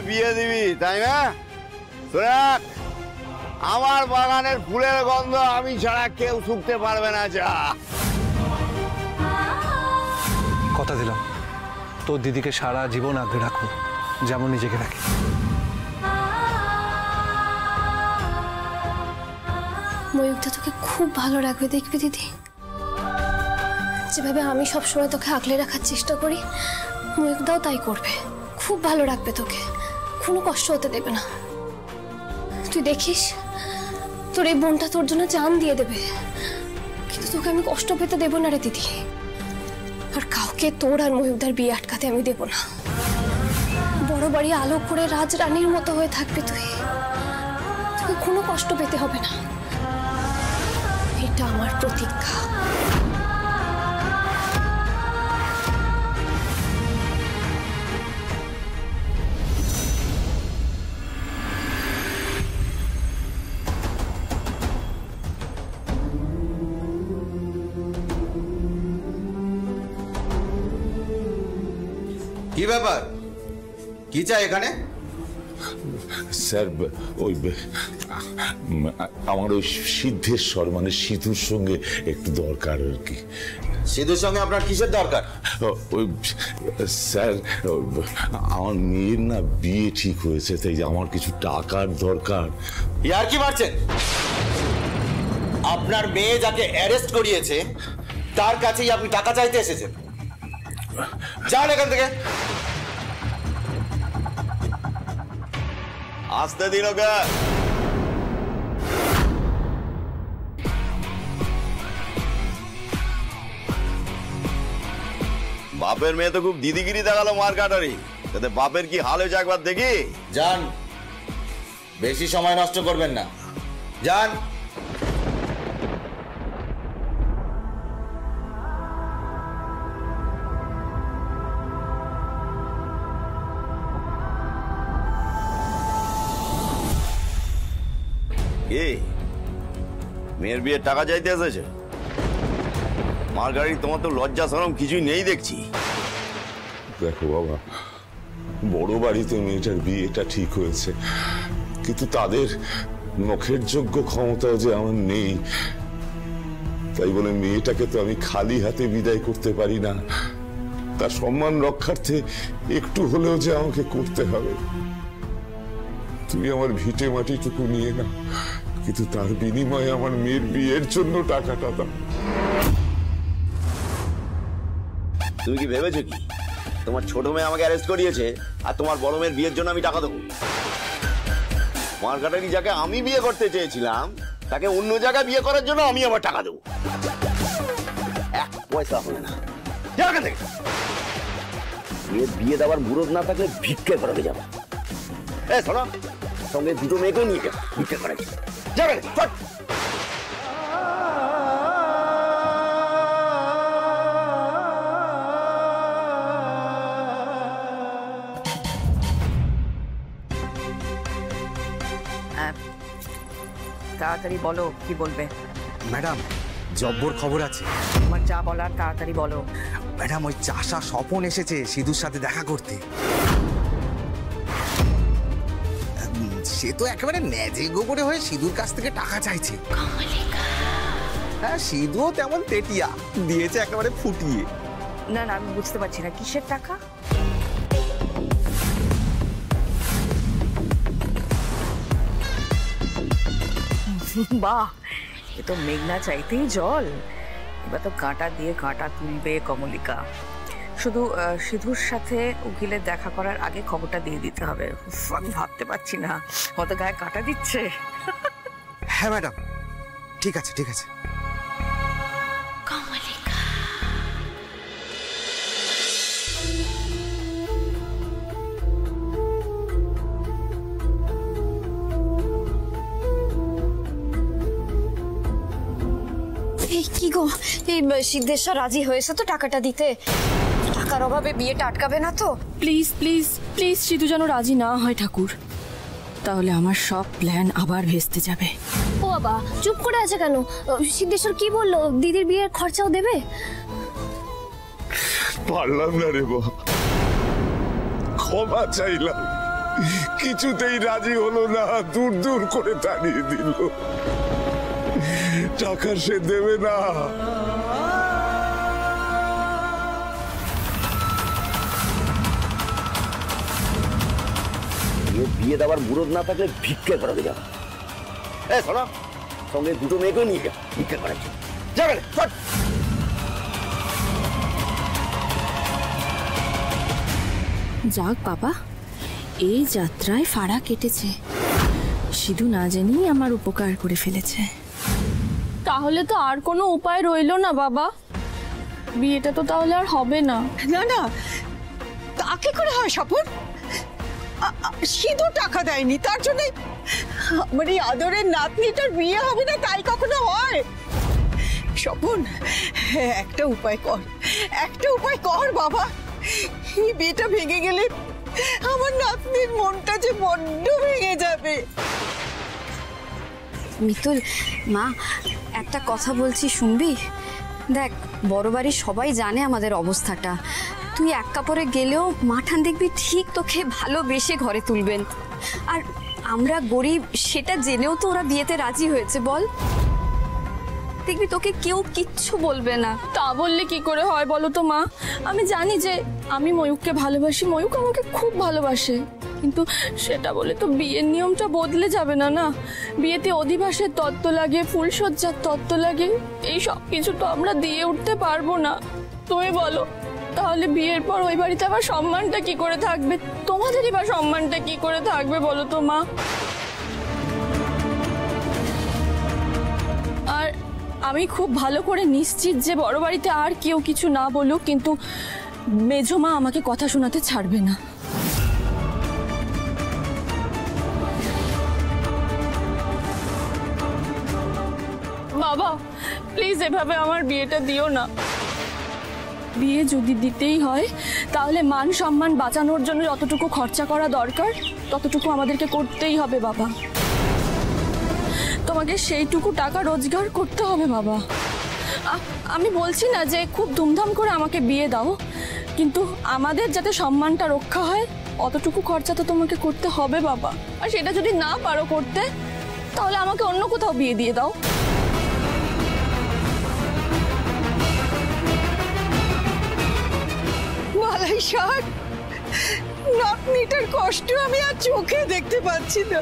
বিয়ে দিবি তাই না? দেখ, আমার বাগানের ফুলের গন্ধ আমি ছাড়া কেউ শুকতে পারবে না। যা, কথা দিলাম তোর দিদিকে সারা জীবন আগলে রাখবো, যেমন নিজেকে রাখি। ময়ূকটা তোকে খুব ভালো রাখবে, দেখবি দিদি। যেভাবে আমি সবসময় তোকে আগলে রাখার চেষ্টা করি, ময়ূকটাও তাই করবে। খুব ভালো রাখবে তোকে, কোনো কষ্ট হতে দেবে না। তুই দেখিস, তোর এই বোনটা তোর জন্য জান দিয়ে দেবে, কিন্তু তোকে আমি কষ্ট পেতে দেবো না রে দিদি। আর কাউকে তোর আর ময়ূকদার বিয়ে আটকাতে আমি দেবো না। বড় বাড়ি আলো করে রাজরানীর মতো হয়ে থাকবে তুই, তোকে কোনো কষ্ট পেতে হবে না। এটা আমার প্রতিজ্ঞা। কি ব্যাপার, কি চাই এখানে? স্যার, ওই আমার ওই সিদ্ধেশ্বর মানে সিধুর সঙ্গে একটু দরকার আর কি। সিধুর সঙ্গে আপনার কিসের দরকার? ওই স্যার, আমার মেয়ের না বিয়ে ঠিক হয়েছে, তাই আমার কিছু টাকার দরকার। ইয়ার কি মারছেন? আপনার মেয়ে যাকে অ্যারেস্ট করিয়েছে তার কাছেই আপনি টাকা চাইতে এসেছেন? যান এখান থেকে। আসতে দিন ওকে। বাপের মেয়ে তো খুব দিদিগিরি দেখালো, মার কাটারি। তাতে বাপের কি হাল হয়েছে একবার দেখি। যান, বেশি সময় নষ্ট করবেন না, যান। কি মেয়ের বিয়ের টাকা চাইতে এসেছে? মার গাড়ি, তোমার তো লজ্জা শরম কিছুই নেই দেখছি। দেখো বাবা, বড় বাড়িতে মেয়েটার বিয়েটা ঠিক হয়েছে, কিন্তু তাদের মুখের যোগ্য ক্ষমতাও যে আমার নেই। তাই বলে মেয়েটাকে তো আমি খালি হাতে বিদায় করতে পারি না। তার সম্মান রক্ষার্থে একটু হলেও যে আমাকে করতে হবে। তুমি আমার ভিটে মাটিটুকু নিয়ে নাও, কিন্তু তার বিনিময়ে আমার মেয়ের বিয়ের জন্য টাকাটা দাও। তুমি কি ভেবেছো কি তোমার ছোট মেয়ে আমাকে অ্যারেস্ট করিয়েছে আর তোমার বড় মেয়ের বিয়ের জন্য আমি টাকা দেবো? মার্কাটারি যাকে আমি বিয়ে করতে চেয়েছিলাম তাকে অন্য জায়গায় বিয়ে করার জন্য আমি আবার টাকা দেবো? এক পয়সা হবে না। বিয়ে দেওয়ার মুরদ না থাকলে ভিক্ষে করাতে যাবো। শোনো, সঙ্গে দুটো মেয়েকেও নিয়ে যাবো ভিক্ষে করাতে। যাবে তাড়াতাড়ি বলো, কি বলবে? ম্যাডাম, জব্বর খবর আছে। আমার যা বলার তাড়াতাড়ি বলো। ম্যাডাম, ওই চাষা স্বপন এসেছে সিধুর সাথে দেখা করতে। সে তো একেবারে ন্যাজে গোবরে হয়ে সিধুর কাছ থেকে টাকা চাইছে। হ্যাঁ, সিধুও তেমন তেটিয়া, দিয়েছে একেবারে ফুটিয়ে। না না, আমি বুঝতে পারছি না, কিসের টাকা? বাহ, এ তো মেঘনা চাইতেই জল। এবার তো কাঁটা দিয়ে কাঁটা তুলবে কমলিকা। শুধু সিধুর সাথে উকিলের দেখা করার আগে খবরটা দিয়ে দিতে হবে। আমি ভাবতে পারছি না, হয়তো গায়ে কাঁটা দিচ্ছে। হ্যাঁ ম্যাডাম, ঠিক আছে ঠিক আছে। কি গো, এই সিদ্ধেশ্বর রাজি হয়েছে তো টাকাটা দিতে? টাকার অভাবে বিয়েটা আটকাবে না তো? প্লিজ প্লিজ প্লিজ সিধু যেন রাজি না হয় ঠাকুর, তাহলে আমার সব প্ল্যান আবার ভেস্তে যাবে। ও বাবা, চুপ করে আছে কেন? সিদ্ধেশ্বর কি বললো? দিদির বিয়ের খরচাও দেবে? পারলাম না রে বাবা, ক্ষমা চাইলাম। কিছুতেই রাজি হলো না, দূর দূর করে তাড়িয়ে দিল। টাকা সে দেবে না। বিয়ে দেওয়ার মুরদ না থাকলে ভিক্ষা করাতে যাবো। শোনো, সঙ্গে দুটো মেয়েকেও নিয়ে যা ভিক্ষা করাচ্ছি। যাক বাবা, এই যাত্রায় ফাড়া কেটেছে। সিধু না জেনেই আমার উপকার করে ফেলেছে। তাহলে তো আর কোনো উপায় রইলো না বাবা, বিয়েটা তো তাহলে আর হবে না। না না, তা কি করে হয় স্বপন? সিধু টাকা দেয়নি, তার জন্য আমার এই আদরের নাতনিটার বিয়ে হবে না, তাই কখনো হয়? স্বপন, একটা উপায় কর, একটা উপায় কর বাবা। এই বিয়েটা ভেঙে গেলে আমার নাতনির মনটা যে বড্ড ভেঙে যাবে। মিতুল মা, একটা কথা বলছি, শুনবি? দেখ, বড় বাড়ির সবাই জানে আমাদের অবস্থাটা। তুই এক কাপড়ে গেলেও মাঠান দেখবি ঠিক তোকে ভালোবেসে ঘরে তুলবেন। আর আমরা গরিব সেটা জেনেও তো ওরা বিয়েতে রাজি হয়েছে, বল? দেখবি তোকে কেউ কিচ্ছু বলবে না। তা বললে কি করে হয় বলো তো মা? আমি জানি যে আমি ময়ূককে ভালোবাসি, ময়ূক আমাকে খুব ভালোবাসে, কিন্তু সেটা বলে তো বিয়ের নিয়মটা বদলে যাবে না। না, বিয়েতে অধিবাসের তত্ত্ব লাগে, ফুলসজ্জার তত্ত্ব লাগে, এই সব কিছু তো আমরা দিয়ে উঠতে পারবো না। তুমি বলো, তাহলে বিয়ের পর ওই বাড়িতে আবার সম্মানটা কি করে থাকবে? তোমাদেরই বা সম্মানটা কি করে থাকবে বলো তো মা? আর আমি খুব ভালো করে নিশ্চিত যে বড় বাড়িতে আর কেউ কিছু না বলুক, কিন্তু মেজো মা আমাকে কথা শোনাতে ছাড়বে না। বাবা, প্লিজ এভাবে আমার বিয়েটা দিও না। বিয়ে যদি দিতেই হয় তাহলে মান সম্মান বাঁচানোর জন্য যতটুকু খরচা করা দরকার ততটুকু আমাদেরকে করতেই হবে বাবা। তোমাকে সেইটুকু টাকা রোজগার করতে হবে বাবা। আমি বলছি না যে খুব ধুমধাম করে আমাকে বিয়ে দাও, কিন্তু আমাদের যাতে সম্মানটা রক্ষা হয় অতটুকু খরচা তো তোমাকে করতে হবে বাবা। আর সেটা যদি না পারো করতে, তাহলে আমাকে অন্য কোথাও বিয়ে দিয়ে দাও। মালাই শাক, নাতনিটার কষ্ট আমি আর চোখে দেখতে পাচ্ছি না।